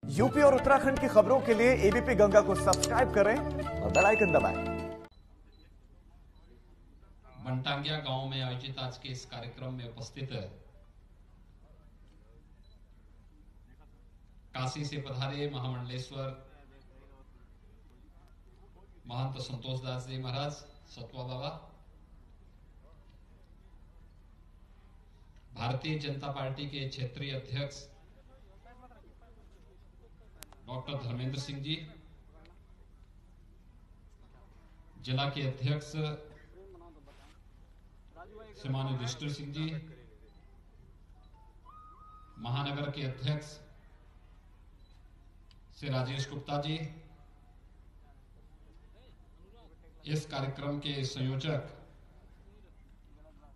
UP और उत्तराखंड की खबरों के लिए एबीपी गंगा को सब्सक्राइब करें और बेल आइकन दबाएं। बनटांगिया गांव में आयोजित आज के इस कार्यक्रम में उपस्थित काशी से पधारे महामंडलेश्वर महंत संतोष दास जी महाराज सतवा बाबा, भारतीय जनता पार्टी के क्षेत्रीय अध्यक्ष डॉक्टर धर्मेंद्र सिंह जी, जिला के अध्यक्ष श्रीमान युधिष्ठिर सिंह जी, महानगर के अध्यक्ष श्री राजेश गुप्ता जी, इस कार्यक्रम के संयोजक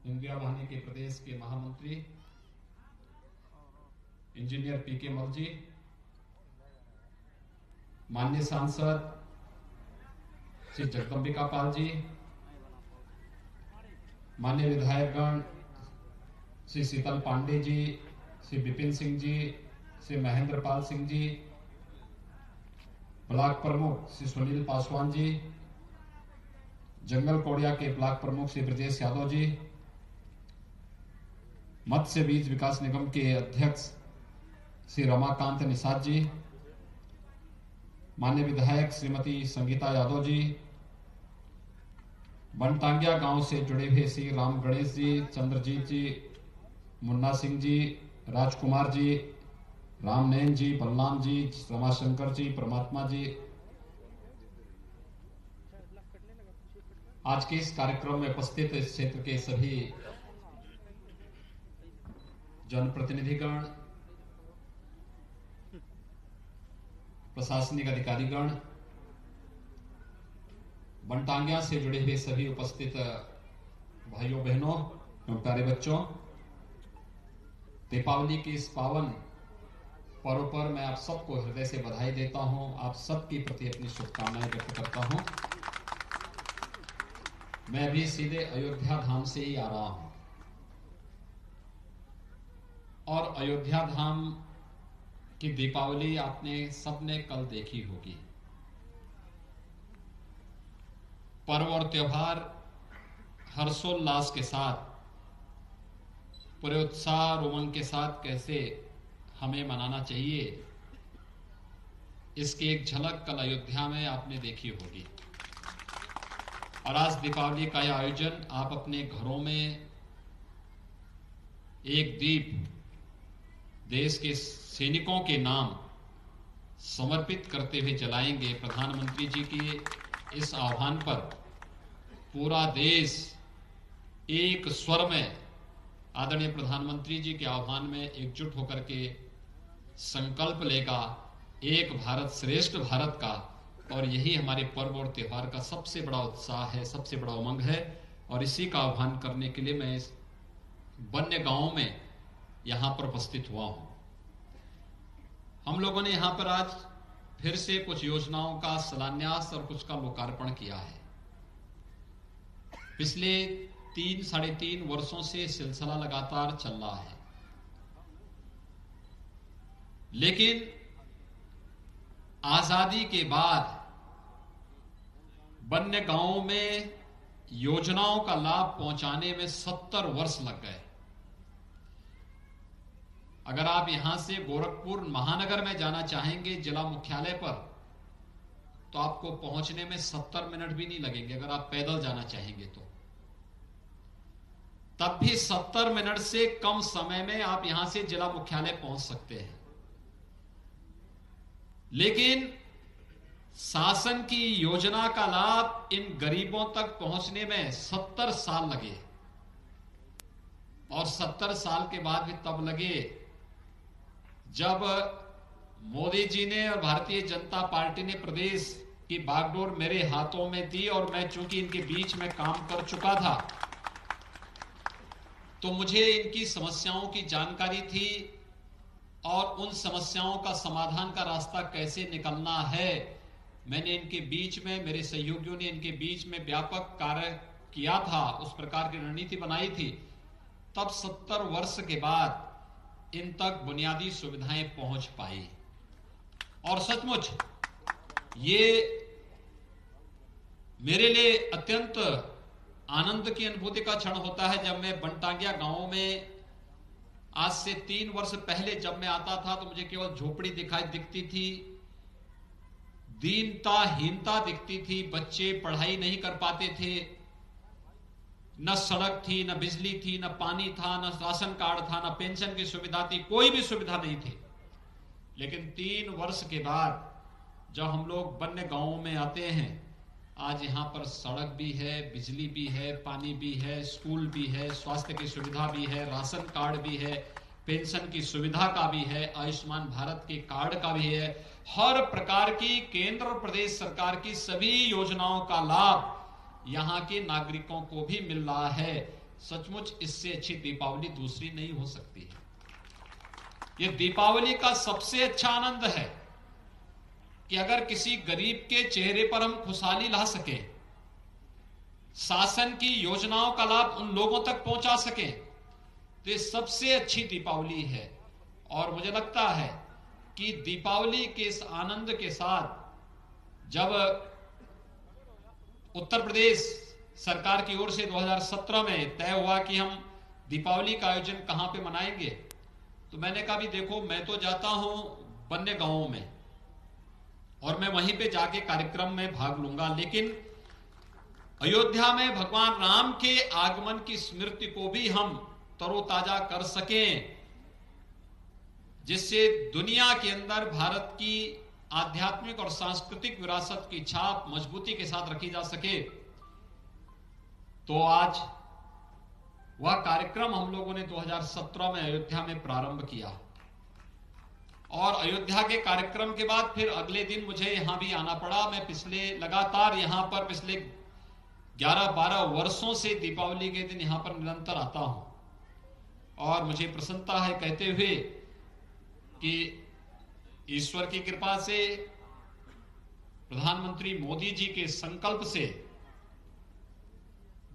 इंदिरा वाहिनी के प्रदेश के महामंत्री इंजीनियर पीके मल जी, माननीय सांसद श्री जगदम्बिका पाल जी, माननीय विधायकगण श्री शीतल पांडे जी, श्री विपिन सिंह जी, श्री महेंद्र पाल सिंह जी, ब्लॉक प्रमुख श्री सुनील पासवान जी, जंगल कोड़िया के ब्लॉक प्रमुख श्री ब्रजेश यादव जी, मत्स्य बीज विकास निगम के अध्यक्ष श्री रमाकांत निषाद जी, माननीय विधायक श्रीमती संगीता यादव जी, बनटांगिया गांव से जुड़े हुए श्री राम गणेश जी, चंद्रजीत जी, मुन्ना सिंह जी, राजकुमार जी, रामनैन जी, बलराम जी, रमाशंकर जी, परमात्मा जी, आज के इस कार्यक्रम में उपस्थित इस क्षेत्र के सभी जनप्रतिनिधिगण, प्रशासनिक अधिकारीगण, बनटांगिया से जुड़े हुए सभी उपस्थित भाइयों बहनों एवं प्यारे बच्चों, दीपावली के इस पावन पर्व पर मैं आप सबको हृदय से बधाई देता हूं। आप सबके प्रति अपनी शुभकामनाएं व्यक्त करता हूं। मैं भी सीधे अयोध्या धाम से ही आ रहा हूं और अयोध्या धाम की दीपावली आपने सबने कल देखी होगी। पर्व और त्योहार हर्षोल्लास के साथ, पूरे उत्साह और उमंग के साथ कैसे हमें मनाना चाहिए, इसकी एक झलक कल अयोध्या में आपने देखी होगी। और आज दीपावली का यह आयोजन आप अपने घरों में एक दीप देश के सैनिकों के नाम समर्पित करते हुए जलाएंगे। प्रधानमंत्री जी के इस आह्वान पर पूरा देश एक स्वर में आदरणीय प्रधानमंत्री जी के आह्वान में एकजुट होकर के संकल्प लेगा एक भारत श्रेष्ठ भारत का। और यही हमारे पर्व और त्योहार का सबसे बड़ा उत्साह है, सबसे बड़ा उमंग है। और इसी का आह्वान करने के लिए मैं इस वन्य गांव में यहां पर उपस्थित हुआ हूं। हम लोगों ने यहां पर आज फिर से कुछ योजनाओं का शिलान्यास और कुछ का लोकार्पण किया है। पिछले 3-3.5 वर्षों से सिलसिला लगातार चल रहा है, लेकिन आजादी के बाद वन्य गांवों में योजनाओं का लाभ पहुंचाने में 70 वर्ष लग गए। अगर आप यहां से गोरखपुर महानगर में जाना चाहेंगे जिला मुख्यालय पर, तो आपको पहुंचने में 70 मिनट भी नहीं लगेंगे। अगर आप पैदल जाना चाहेंगे तो तब भी 70 मिनट से कम समय में आप यहां से जिला मुख्यालय पहुंच सकते हैं। लेकिन शासन की योजना का लाभ इन गरीबों तक पहुंचने में 70 साल लगे। और 70 साल के बाद भी तब लगे जब मोदी जी ने और भारतीय जनता पार्टी ने प्रदेश की बागडोर मेरे हाथों में दी। और मैं चूंकि इनके बीच में काम कर चुका था, तो मुझे इनकी समस्याओं की जानकारी थी और उन समस्याओं का समाधान का रास्ता कैसे निकलना है। मैंने इनके बीच में, मेरे सहयोगियों ने इनके बीच में व्यापक कार्य किया था, उस प्रकार की रणनीति बनाई थी। तब 70 वर्ष के बाद इन तक बुनियादी सुविधाएं पहुंच पाई। और सचमुच ये मेरे लिए अत्यंत आनंद की अनुभूति का क्षण होता है जब मैं बनटांगिया गांव में आज से 3 वर्ष पहले जब मैं आता था तो मुझे केवल झोपड़ी दिखती थी, दीनता हीनता दिखती थी, बच्चे पढ़ाई नहीं कर पाते थे, न सड़क थी, न बिजली थी, न पानी था, न राशन कार्ड था, न पेंशन की सुविधा थी, कोई भी सुविधा नहीं थी। लेकिन 3 वर्ष के बाद जब हम लोग बनने गांवों में आते हैं, आज यहाँ पर सड़क भी है, बिजली भी है, पानी भी है, स्कूल भी है, स्वास्थ्य की सुविधा भी है, राशन कार्ड भी है, पेंशन की सुविधा का भी है, आयुष्मान भारत के कार्ड का भी है, हर प्रकार की केंद्र और प्रदेश सरकार की सभी योजनाओं का लाभ यहाँ के नागरिकों को भी मिल रहा है। सचमुच इससे अच्छी दीपावली दूसरी नहीं हो सकती है। ये दीपावली का सबसे अच्छा आनंद है कि अगर किसी गरीब के चेहरे पर हम खुशहाली ला सके, शासन की योजनाओं का लाभ उन लोगों तक पहुंचा सके, तो ये सबसे अच्छी दीपावली है। और मुझे लगता है कि दीपावली के इस आनंद के साथ जब उत्तर प्रदेश सरकार की ओर से 2017 में तय हुआ कि हम दीपावली का आयोजन कहां पे मनाएंगे, तो मैंने कहा भी देखो, मैं तो जाता हूं बनने गांवों में और मैं वहीं पे जाके कार्यक्रम में भाग लूंगा, लेकिन अयोध्या में भगवान राम के आगमन की स्मृति को भी हम तरोताजा कर सकें, जिससे दुनिया के अंदर भारत की आध्यात्मिक और सांस्कृतिक विरासत की छाप मजबूती के साथ रखी जा सके। तो आज वह कार्यक्रम हम लोगों ने 2017 में अयोध्या में प्रारंभ किया और अयोध्या के कार्यक्रम के बाद फिर अगले दिन मुझे यहां भी आना पड़ा। मैं लगातार यहां पर पिछले 11-12 वर्षों से दीपावली के दिन यहां पर निरंतर आता हूं और मुझे प्रसन्नता है कहते हुए कि ईश्वर की कृपा से, प्रधानमंत्री मोदी जी के संकल्प से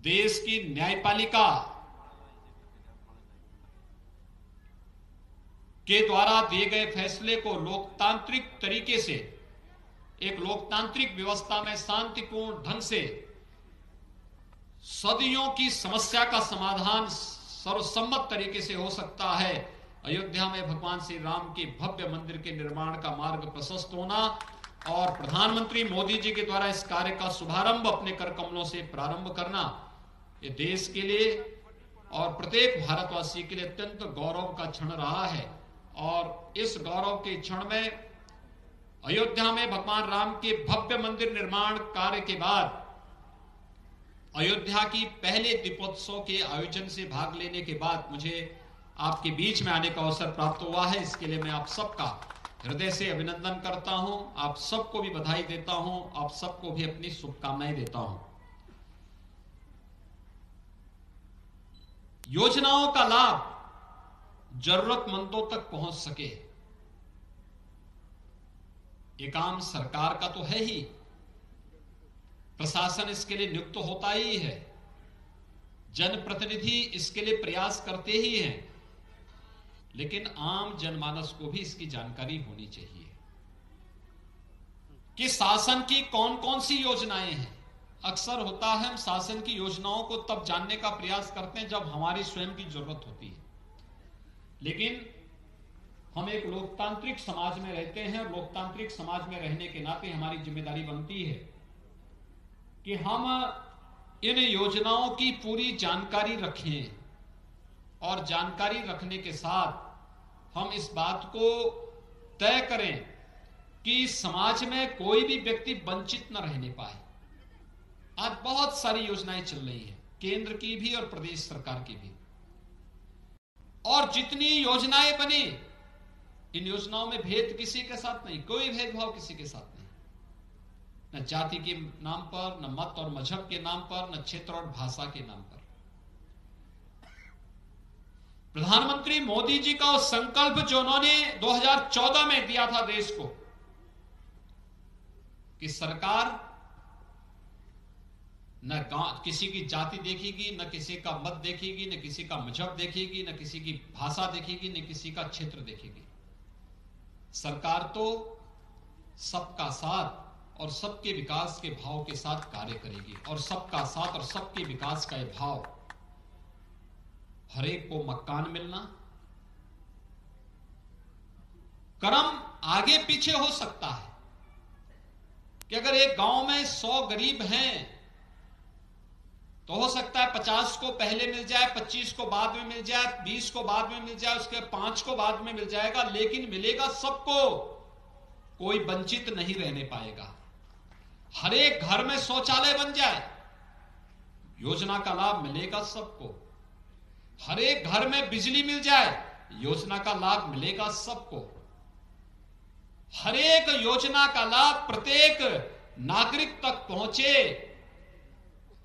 देश की न्यायपालिका के द्वारा दिए गए फैसले को लोकतांत्रिक तरीके से, एक लोकतांत्रिक व्यवस्था में शांतिपूर्ण ढंग से सदियों की समस्या का समाधान सर्वसम्मत तरीके से हो सकता है। अयोध्या में भगवान श्री राम के भव्य मंदिर के निर्माण का मार्ग प्रशस्त होना और प्रधानमंत्री मोदी जी के द्वारा इस कार्य का शुभारंभ अपने कर कमलों से प्रारंभ करना, ये देश के लिए और प्रत्येक भारतवासी के लिए अत्यंत गौरव का क्षण रहा है। और इस गौरव के क्षण में अयोध्या में भगवान राम के भव्य मंदिर निर्माण कार्य के बाद अयोध्या की पहले दीपोत्सव के आयोजन से भाग लेने के बाद मुझे आपके बीच में आने का अवसर प्राप्त हुआ है। इसके लिए मैं आप सबका हृदय से अभिनंदन करता हूं, आप सबको भी बधाई देता हूं, आप सबको भी अपनी शुभकामनाएं देता हूं। योजनाओं का लाभ जरूरतमंदों तक पहुंच सके, ये काम सरकार का तो है ही, प्रशासन इसके लिए नियुक्त होता ही है, जनप्रतिनिधि इसके लिए प्रयास करते ही हैं, लेकिन आम जनमानस को भी इसकी जानकारी होनी चाहिए कि शासन की कौन कौन सी योजनाएं हैं। अक्सर होता है हम शासन की योजनाओं को तब जानने का प्रयास करते हैं जब हमारी स्वयं की जरूरत होती है, लेकिन हम एक लोकतांत्रिक समाज में रहते हैं और लोकतांत्रिक समाज में रहने के नाते हमारी जिम्मेदारी बनती है कि हम इन योजनाओं की पूरी जानकारी रखें और जानकारी रखने के साथ हम इस बात को तय करें कि समाज में कोई भी व्यक्ति वंचित न रहने पाए। आज बहुत सारी योजनाएं चल रही हैं, केंद्र की भी और प्रदेश सरकार की भी, और जितनी योजनाएं बनी, इन योजनाओं में भेद किसी के साथ नहीं, कोई भेदभाव किसी के साथ नहीं, न जाति के नाम पर, न मत और मजहब के नाम पर, न क्षेत्र और भाषा के नाम पर। प्रधानमंत्री मोदी जी का उस संकल्प जो उन्होंने 2014 में दिया था देश को कि सरकार न किसी की जाति देखेगी, न किसी का मत देखेगी, न किसी का मजहब देखेगी, न किसी की भाषा देखेगी, न किसी का क्षेत्र देखेगी। सरकार तो सबका साथ और सबके विकास के भाव के साथ कार्य करेगी। और सबका साथ और सबके विकास का यह भाव, हरेक को मकान मिलना, कर्म आगे पीछे हो सकता है कि अगर एक गांव में 100 गरीब हैं तो हो सकता है 50 को पहले मिल जाए, 25 को बाद में मिल जाए, 20 को बाद में मिल जाए, उसके 5 को बाद में मिल जाएगा, लेकिन मिलेगा सबको, कोई वंचित नहीं रहने पाएगा। हर एक घर में शौचालय बन जाए, योजना का लाभ मिलेगा सबको। हर एक घर में बिजली मिल जाए, योजना का लाभ मिलेगा सबको। हर एक योजना का लाभ प्रत्येक नागरिक तक पहुंचे,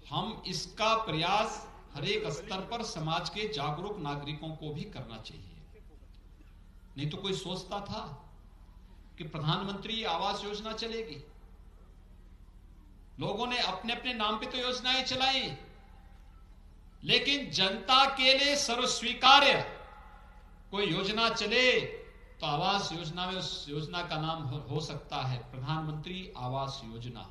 हम इसका प्रयास हर एक स्तर पर समाज के जागरूक नागरिकों को भी करना चाहिए। नहीं तो कोई सोचता था कि प्रधानमंत्री आवास योजना चलेगी, लोगों ने अपने अपने नाम पे तो योजनाएं चलाई, लेकिन जनता के लिए सर्वस्वीकार्य कोई योजना चले तो आवास योजना में उस योजना का नाम हो सकता है प्रधानमंत्री आवास योजना,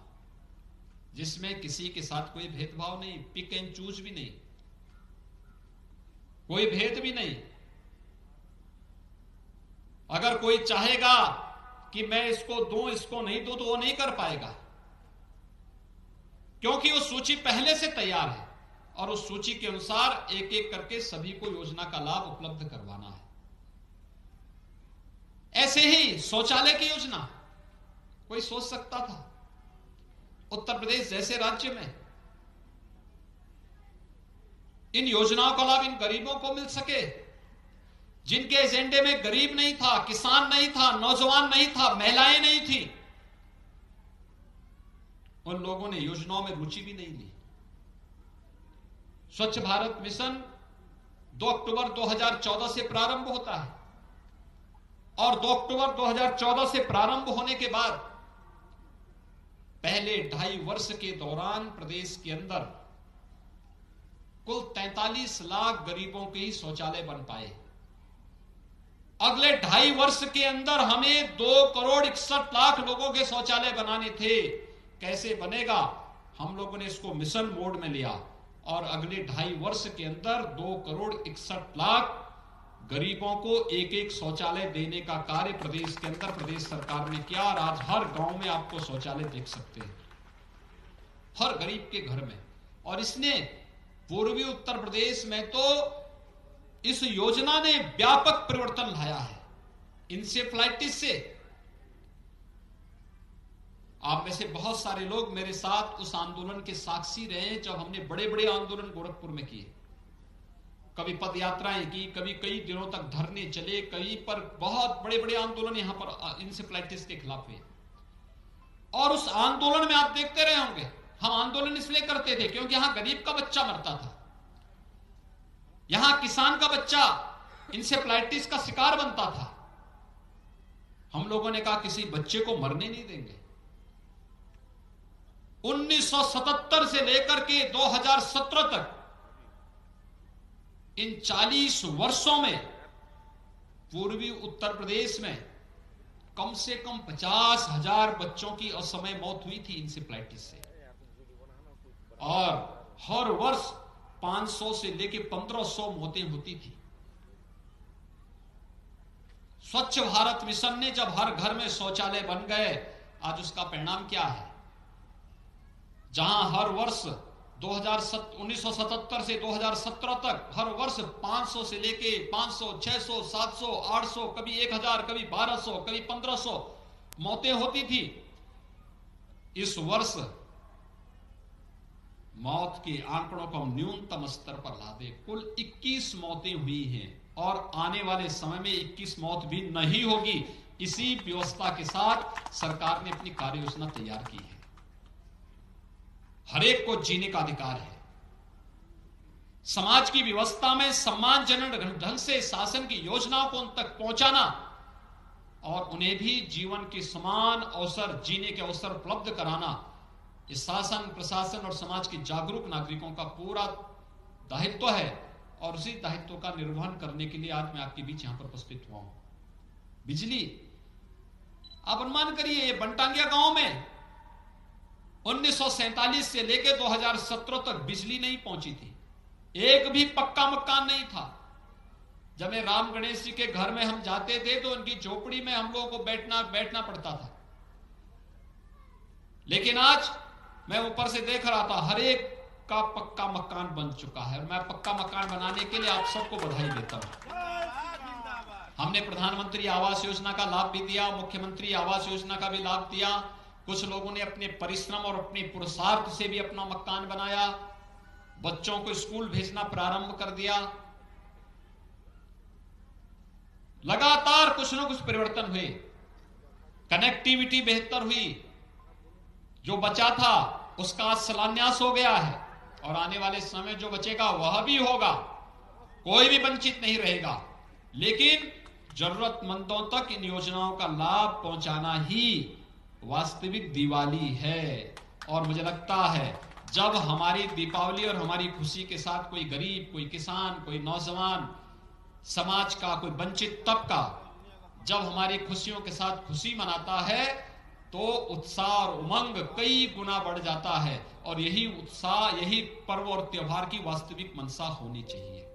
जिसमें किसी के साथ कोई भेदभाव नहीं, पिक एंड चूज भी नहीं, कोई भेद भी नहीं। अगर कोई चाहेगा कि मैं इसको दूं इसको नहीं दूं तो वो नहीं कर पाएगा, क्योंकि वो सूची पहले से तैयार है और उस सूची के अनुसार एक एक करके सभी को योजना का लाभ उपलब्ध करवाना है। ऐसे ही शौचालय की योजना कोई सोच सकता था उत्तर प्रदेश जैसे राज्य में इन योजनाओं का लाभ इन गरीबों को मिल सके, जिनके एजेंडे में गरीब नहीं था, किसान नहीं था, नौजवान नहीं था, महिलाएं नहीं थी, उन लोगों ने योजनाओं में रुचि भी नहीं ली। स्वच्छ भारत मिशन 2 अक्टूबर 2014 से प्रारंभ होता है और 2 अक्टूबर 2014 से प्रारंभ होने के बाद पहले 2.5 वर्ष के दौरान प्रदेश के अंदर कुल 43 लाख गरीबों के ही शौचालय बन पाए। अगले 2.5 वर्ष के अंदर हमें 2 करोड़ 61 लाख लोगों के शौचालय बनाने थे। कैसे बनेगा? हम लोगों ने इसको मिशन मोड में लिया और अगले 2.5 वर्ष के अंदर 2 करोड़ 61 लाख गरीबों को एक एक शौचालय देने का कार्य प्रदेश के अंदर प्रदेश सरकार ने किया। और आज हर गांव में आपको शौचालय देख सकते हैं, हर गरीब के घर में। और इसने पूर्वी उत्तर प्रदेश में तो इस योजना ने व्यापक परिवर्तन लाया है। इंसेफ्लाइटिस से आप में से बहुत सारे लोग मेरे साथ उस आंदोलन के साक्षी रहे जब हमने बड़े बड़े आंदोलन गोरखपुर में किए, कभी पद यात्राएं की, कभी कई दिनों तक धरने चले, कहीं पर बहुत बड़े बड़े आंदोलन यहां पर इंसेफ्लाइटिस के खिलाफ हुए। और उस आंदोलन में आप देखते रहे होंगे, हम आंदोलन इसलिए करते थे क्योंकि यहां गरीब का बच्चा मरता था, यहां किसान का बच्चा इंसेफ्लाइटिस का शिकार बनता था। हम लोगों ने कहा किसी बच्चे को मरने नहीं देंगे। 1977 से लेकर के 2017 तक इन 40 वर्षों में पूर्वी उत्तर प्रदेश में कम से कम 50,000 बच्चों की असमय मौत हुई थी इंसेफ्लाइटिस से, और हर वर्ष 500 से लेकर 1500 मौतें होती थी। स्वच्छ भारत मिशन ने जब हर घर में शौचालय बन गए, आज उसका परिणाम क्या है? जहां हर वर्ष 1977 से 2017 तक हर वर्ष 500 से लेके 500, 600, 700, 800, कभी 1000, कभी 1200, कभी 1500 मौतें होती थी। इस वर्ष मौत के आंकड़ों को हम न्यूनतम स्तर पर ला दे, कुल 21 मौतें हुई हैं और आने वाले समय में 21 मौत भी नहीं होगी। इसी व्यवस्था के साथ सरकार ने अपनी कार्य योजना तैयार की है। हरेक को जीने का अधिकार है। समाज की व्यवस्था में सम्मानजनक ढंग से शासन की योजनाओं को उन तक पहुंचाना और उन्हें भी जीवन के समान अवसर, जीने के अवसर उपलब्ध कराना, इस शासन, प्रशासन और समाज के जागरूक नागरिकों का पूरा दायित्व है। और उसी दायित्व का निर्वहन करने के लिए आज मैं आपके बीच यहां पर उपस्थित हुआ हूं। बिजली आप अनुमान करिए, ये बनटांगिया गांव में 1947 से लेकर 2017 तक बिजली नहीं पहुंची थी, एक भी पक्का मकान नहीं था। जब मैं राम गणेश जी के घर में हम जाते थे तो उनकी झोपड़ी में हम लोगों को बैठना पड़ता था। लेकिन आज मैं ऊपर से देख रहा था, हर एक का पक्का मकान बन चुका है। और मैं पक्का मकान बनाने के लिए आप सबको बधाई देता हूं। हमने प्रधानमंत्री आवास योजना का लाभ भी दिया, मुख्यमंत्री आवास योजना का भी लाभ दिया। कुछ लोगों ने अपने परिश्रम और अपने पुरुषार्थ से भी अपना मकान बनाया, बच्चों को स्कूल भेजना प्रारंभ कर दिया। लगातार कुछ न कुछ परिवर्तन हुए, कनेक्टिविटी बेहतर हुई, जो बचा था उसका शिलान्यास हो गया है और आने वाले समय जो बचेगा वह भी होगा, कोई भी वंचित नहीं रहेगा। लेकिन जरूरतमंदों तक इन योजनाओं का लाभ पहुंचाना ही वास्तविक दिवाली है। और मुझे लगता है जब हमारी दीपावली और हमारी खुशी के साथ कोई गरीब, कोई किसान, कोई नौजवान, समाज का कोई वंचित तबका जब हमारी खुशियों के साथ खुशी मनाता है तो उत्साह और उमंग कई गुना बढ़ जाता है। और यही उत्साह, यही पर्व और त्योहार की वास्तविक मंशा होनी चाहिए।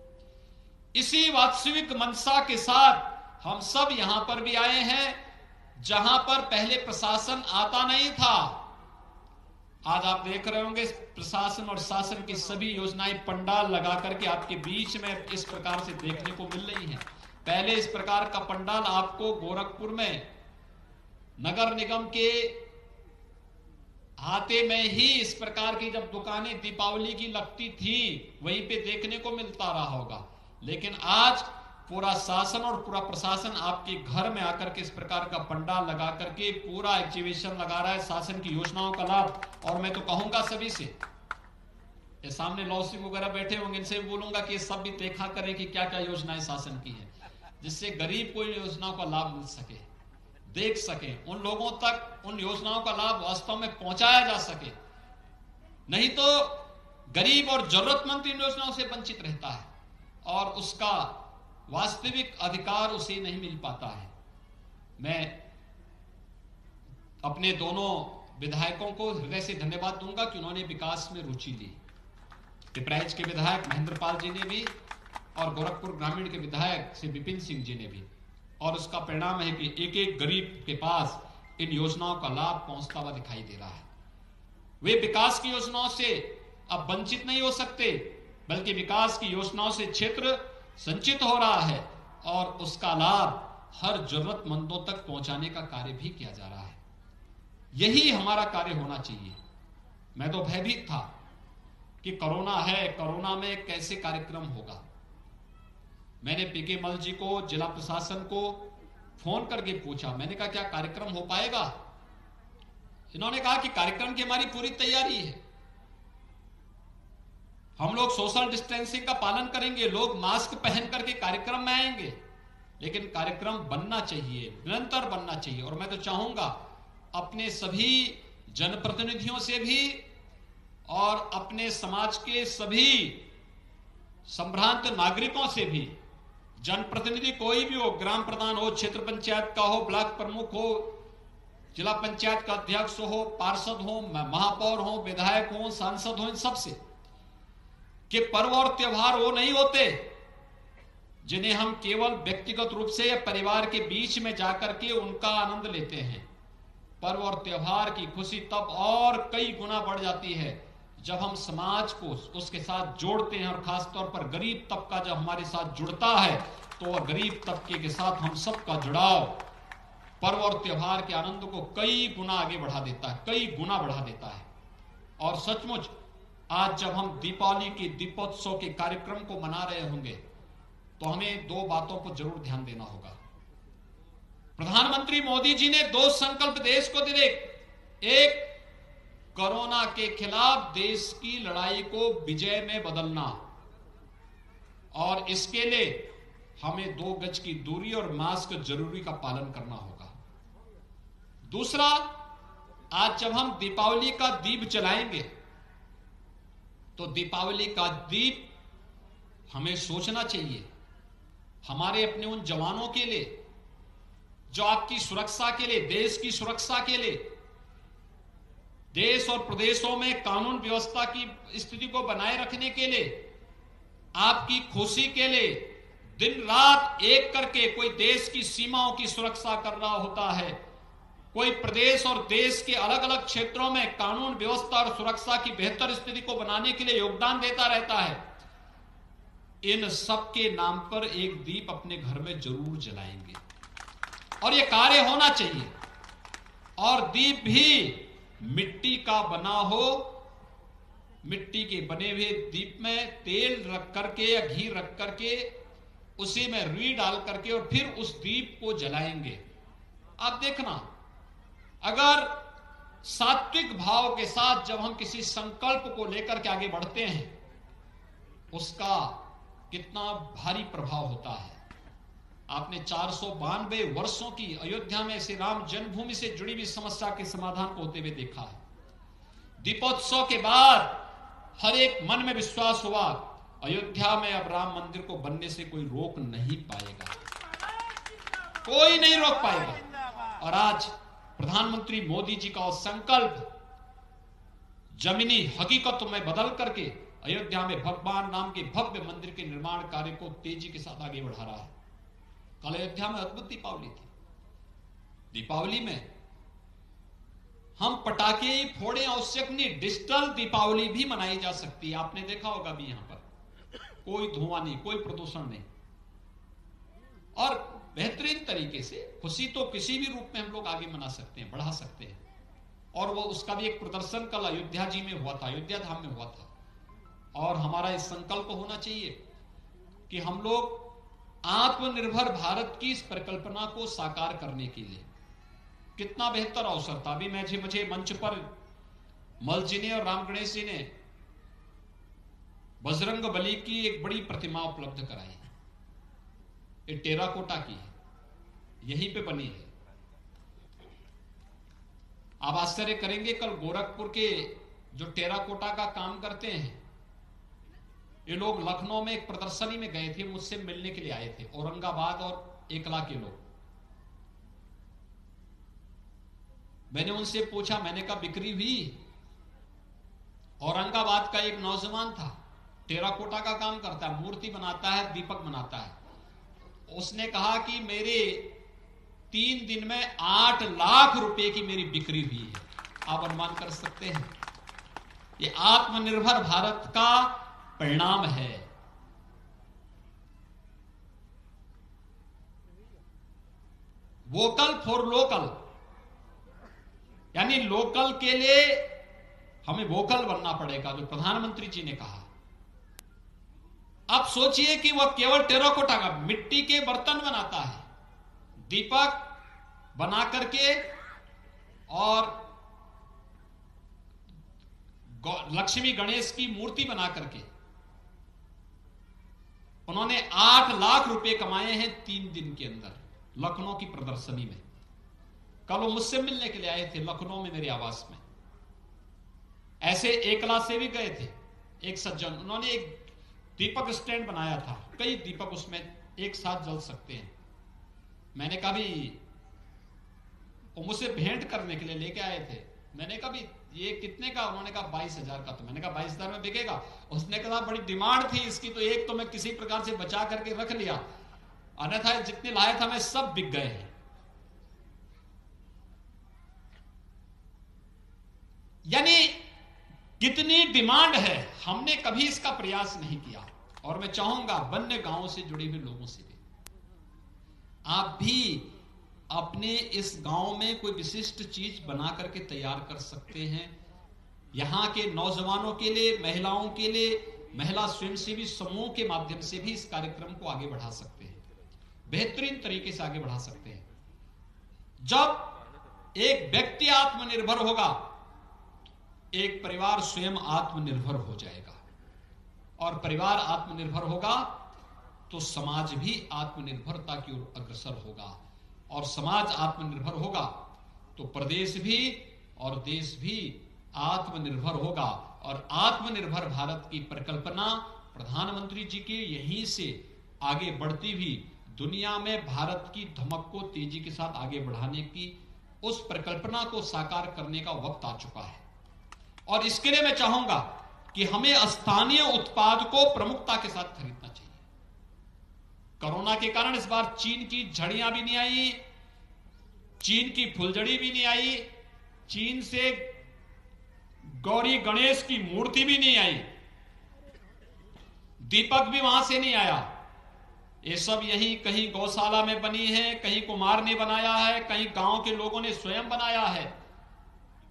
इसी वास्तविक मंशा के साथ हम सब यहां पर भी आए हैं, जहां पर पहले प्रशासन आता नहीं था। आज आप देख रहे होंगे प्रशासन और शासन की सभी योजनाएं पंडाल लगा करके आपके बीच में इस प्रकार से देखने को मिल रही हैं। पहले इस प्रकार का पंडाल आपको गोरखपुर में नगर निगम के हाथे में ही इस प्रकार की जब दुकानें दीपावली की लगती थी वहीं पे देखने को मिलता रहा होगा। लेकिन आज पूरा शासन और पूरा प्रशासन आपके घर में आकर के इस प्रकार का पंडाल लगा करके पूरा एग्जीबिशन लगा रहा है शासन की योजनाओं का लाभ। और मैं तो कहूंगा सभी से, ये सामने लॉसिंग वगैरह बैठे होंगे, इनसे भी बोलूंगा कि ये सब भी देखा करें कि क्या क्या योजनाएं शासन की है, जिससे गरीब को इन योजनाओं का लाभ मिल सके, देख सके, उन लोगों तक उन योजनाओं का लाभ वास्तव में पहुंचाया जा सके। नहीं तो गरीब और जरूरतमंद इन योजनाओं से वंचित रहता है और उसका वास्तविक अधिकार उसे नहीं मिल पाता है। मैं अपने दोनों विधायकों को हृदय से धन्यवाद दूंगा कि उन्होंने विकास में रुचि ली। पिपराइच के विधायक महेंद्र पाल जी ने भी और गोरखपुर ग्रामीण के विधायक श्री विपिन सिंह जी ने भी। और उसका परिणाम है कि एक एक गरीब के पास इन योजनाओं का लाभ पहुंचता हुआ दिखाई दे रहा है। वे विकास की योजनाओं से अब वंचित नहीं हो सकते, बल्कि विकास की योजनाओं से क्षेत्र संचित हो रहा है और उसका लाभ हर जरूरतमंदों तक पहुंचाने का कार्य भी किया जा रहा है। यही हमारा कार्य होना चाहिए। मैं तो भयभीत था कि कोरोना है, कोरोना में कैसे कार्यक्रम होगा। मैंने पीके मल जी को, जिला प्रशासन को फोन करके पूछा, मैंने कहा क्या कार्यक्रम हो पाएगा? इन्होंने कहा कि कार्यक्रम की हमारी पूरी तैयारी है, हम लोग सोशल डिस्टेंसिंग का पालन करेंगे, लोग मास्क पहन करके कार्यक्रम में आएंगे, लेकिन कार्यक्रम बनना चाहिए, निरंतर बनना चाहिए। और मैं तो चाहूंगा अपने सभी जनप्रतिनिधियों से भी और अपने समाज के सभी संभ्रांत नागरिकों से भी, जनप्रतिनिधि कोई भी हो, ग्राम प्रधान हो, क्षेत्र पंचायत का हो, ब्लॉक प्रमुख हो, जिला पंचायत का अध्यक्ष हो, पार्षद हो, महापौर हो, विधायक हो, सांसद हो, इन सबसे कि पर्व और त्योहार वो नहीं होते जिन्हें हम केवल व्यक्तिगत रूप से या परिवार के बीच में जाकर के उनका आनंद लेते हैं। पर्व और त्योहार की खुशी तब और कई गुना बढ़ जाती है जब हम समाज को उसके साथ जोड़ते हैं, और खासतौर पर गरीब तबका जब हमारे साथ जुड़ता है तो वह गरीब तबके के साथ हम सबका जुड़ाव पर्व और त्योहार के आनंद को कई गुना आगे बढ़ा देता है, कई गुना बढ़ा देता है। और सचमुच आज जब हम दीपावली के दीपोत्सव के कार्यक्रम को मना रहे होंगे तो हमें दो बातों को जरूर ध्यान देना होगा। प्रधानमंत्री मोदी जी ने दो संकल्प देश को दिए। एक, कोरोना के खिलाफ देश की लड़ाई को विजय में बदलना, और इसके लिए हमें 2 गज की दूरी और मास्क जरूरी का पालन करना होगा। दूसरा, आज जब हम दीपावली का दीप जलाएंगे तो दीपावली का दीप हमें सोचना चाहिए हमारे अपने उन जवानों के लिए जो आपकी सुरक्षा के लिए, देश की सुरक्षा के लिए, देश और प्रदेशों में कानून व्यवस्था की स्थिति को बनाए रखने के लिए, आपकी खुशी के लिए दिन रात एक करके कोई देश की सीमाओं की सुरक्षा कर रहा होता है, कोई प्रदेश और देश के अलग अलग क्षेत्रों में कानून व्यवस्था और सुरक्षा की बेहतर स्थिति को बनाने के लिए योगदान देता रहता है। इन सब के नाम पर एक दीप अपने घर में जरूर जलाएंगे और यह कार्य होना चाहिए। और दीप भी मिट्टी का बना हो, मिट्टी के बने हुए दीप में तेल रख करके या घी रख करके उसी में रुई डाल करके और फिर उस दीप को जलाएंगे। आप देखना, अगर सात्विक भाव के साथ जब हम किसी संकल्प को लेकर के आगे बढ़ते हैं, उसका कितना भारी प्रभाव होता है। आपने 492 वर्षों की अयोध्या में श्री राम जन्मभूमि से जुड़ी हुई समस्या के समाधान को होते हुए देखा है। दीपोत्सव के बाद हर एक मन में विश्वास हुआ, अयोध्या में अब राम मंदिर को बनने से कोई रोक नहीं पाएगा, कोई नहीं रोक पाएगा। और आज प्रधानमंत्री मोदी जी का संकल्प जमीनी हकीकत में बदल करके अयोध्या में भगवान राम के भव्य मंदिर के निर्माण कार्य को तेजी के साथ आगे बढ़ा रहा है। कल अयोध्या में अद्भुत दीपावली थी। दीपावली में हम पटाखे फोड़े आवश्यक नहीं, डिजिटल दीपावली भी मनाई जा सकती है। आपने देखा होगा भी, यहां पर कोई धुआं नहीं, कोई प्रदूषण नहीं, और बेहतरीन तरीके से खुशी तो किसी भी रूप में हम लोग आगे मना सकते हैं, बढ़ा सकते हैं। और वो उसका भी एक प्रदर्शन कल अयोध्या जी में हुआ था, अयोध्या धाम में हुआ था। और हमारा इस संकल्प होना चाहिए कि हम लोग आत्मनिर्भर भारत की इस परिकल्पना को साकार करने के लिए, कितना बेहतर अवसर था। अभी मुझे मंच पर मल जी ने और राम गणेश जी ने बजरंग बली की एक बड़ी प्रतिमा उपलब्ध कराई है। ये टेराकोटा की है, यहीं पे बनी है। आप आश्चर्य करेंगे, कल गोरखपुर के जो टेराकोटा का काम करते हैं, ये लोग लखनऊ में एक प्रदर्शनी में गए थे, मुझसे मिलने के लिए आए थे, औरंगाबाद और एकला के लोग। मैंने उनसे पूछा, मैंने कहा बिक्री हुई? औरंगाबाद का एक नौजवान था, टेराकोटा का काम करता है, मूर्ति बनाता है, दीपक बनाता है। उसने कहा कि मेरे 3 दिन में 8 लाख रुपए की मेरी बिक्री हुई है। आप अनुमान कर सकते हैं, ये आत्मनिर्भर भारत का परिणाम है। वोकल फॉर लोकल, यानी लोकल के लिए हमें वोकल बनना पड़ेगा, जो प्रधानमंत्री जी ने कहा। अब सोचिए कि वह केवल टेराकोटा का मिट्टी के बर्तन बनाता है, दीपक बना करके, और लक्ष्मी गणेश की मूर्ति बना करके उन्होंने 8 लाख रुपए कमाए हैं 3 दिन के अंदर, लखनऊ की प्रदर्शनी में। कल वो मुझसे मिलने के लिए आए थे लखनऊ में, मेरे आवास में। ऐसे एकला से भी गए थे एक सज्जन, उन्होंने एक दीपक स्टैंड बनाया था, कई दीपक उसमें एक साथ जल सकते हैं। मैंने कहा भी, वो मुझसे भेंट करने के लिए लेके आए थे। मैंने कहा भी ये कितने का? उन्होंने कहा 22,000 का। तो मैंने कहा 22,000 में बिकेगा? उसने कहा बड़ी डिमांड थी इसकी, तो एक तो मैं किसी प्रकार से बचा करके रख लिया, अन्यथा जितने लाया था मैं सब बिक गए हैं। यानी कितनी डिमांड है, हमने कभी इसका प्रयास नहीं किया। और मैं चाहूंगा वन्य गांवों से जुड़े हुए लोगों से भी, आप भी अपने इस गांव में कोई विशिष्ट चीज बना करके तैयार कर सकते हैं। यहां के नौजवानों के लिए, महिलाओं के लिए, महिला स्वयंसेवी समूह के माध्यम से भी इस कार्यक्रम को आगे बढ़ा सकते हैं, बेहतरीन तरीके से आगे बढ़ा सकते हैं। जब एक व्यक्ति आत्मनिर्भर होगा, एक परिवार स्वयं आत्मनिर्भर हो जाएगा, और परिवार आत्मनिर्भर होगा तो समाज भी आत्मनिर्भरता की ओर अग्रसर होगा, और समाज आत्मनिर्भर होगा तो प्रदेश भी और देश भी आत्मनिर्भर होगा। और आत्मनिर्भर भारत की परिकल्पना प्रधानमंत्री जी की यहीं से आगे बढ़ती हुई दुनिया में भारत की धमक को तेजी के साथ आगे बढ़ाने की उस परिकल्पना को साकार करने का वक्त आ चुका है। और इसके लिए मैं चाहूंगा कि हमें स्थानीय उत्पाद को प्रमुखता के साथ खरीदना चाहिए। कोरोना के कारण इस बार चीन की झड़ियां भी नहीं आई, चीन की फुलझड़ी भी नहीं आई, चीन से गौरी गणेश की मूर्ति भी नहीं आई, दीपक भी वहां से नहीं आया। ये सब यही कहीं गौशाला में बनी है, कहीं कुमार ने बनाया है, कहीं गांव के लोगों ने स्वयं बनाया है।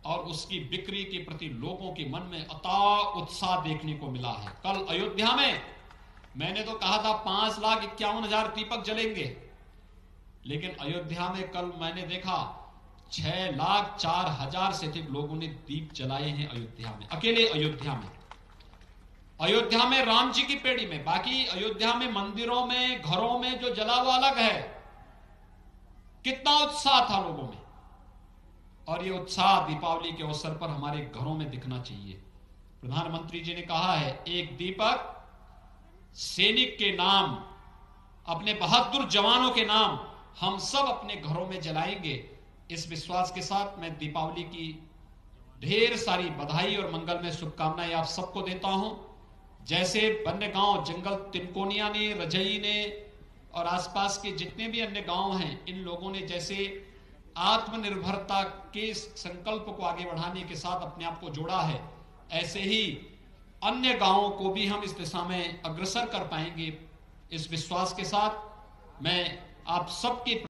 और उसकी बिक्री के प्रति लोगों के मन में अथाह उत्साह देखने को मिला है। कल अयोध्या में मैंने तो कहा था 5,51,000 दीपक जलेंगे, लेकिन अयोध्या में कल मैंने देखा 6,04,000 से अधिक लोगों ने दीप जलाए हैं अयोध्या में, अकेले अयोध्या में। अयोध्या में राम जी की पेड़ी में, बाकी अयोध्या में मंदिरों में, घरों में जो जला हुआ अलग है। कितना उत्साह था लोगों में, और ये उत्साह दीपावली के अवसर पर हमारे घरों में दिखना चाहिए। प्रधानमंत्री जी ने कहा है, एक दीपक सैनिक के नाम, अपने बहादुर जवानों के नाम हम सब अपने घरों में जलाएंगे। इस विश्वास के साथ मैं दीपावली की ढेर सारी बधाई और मंगलमय शुभकामनाएं आप सबको देता हूं। जैसे बन्ने गांव जंगल तिनकोनिया ने, रजई ने और आसपास के जितने भी अन्य गांव हैं, इन लोगों ने जैसे आत्मनिर्भरता के संकल्प को आगे बढ़ाने के साथ अपने आप को जोड़ा है, ऐसे ही अन्य गांवों को भी हम इस दिशा में अग्रसर कर पाएंगे। इस विश्वास के साथ मैं आप सबके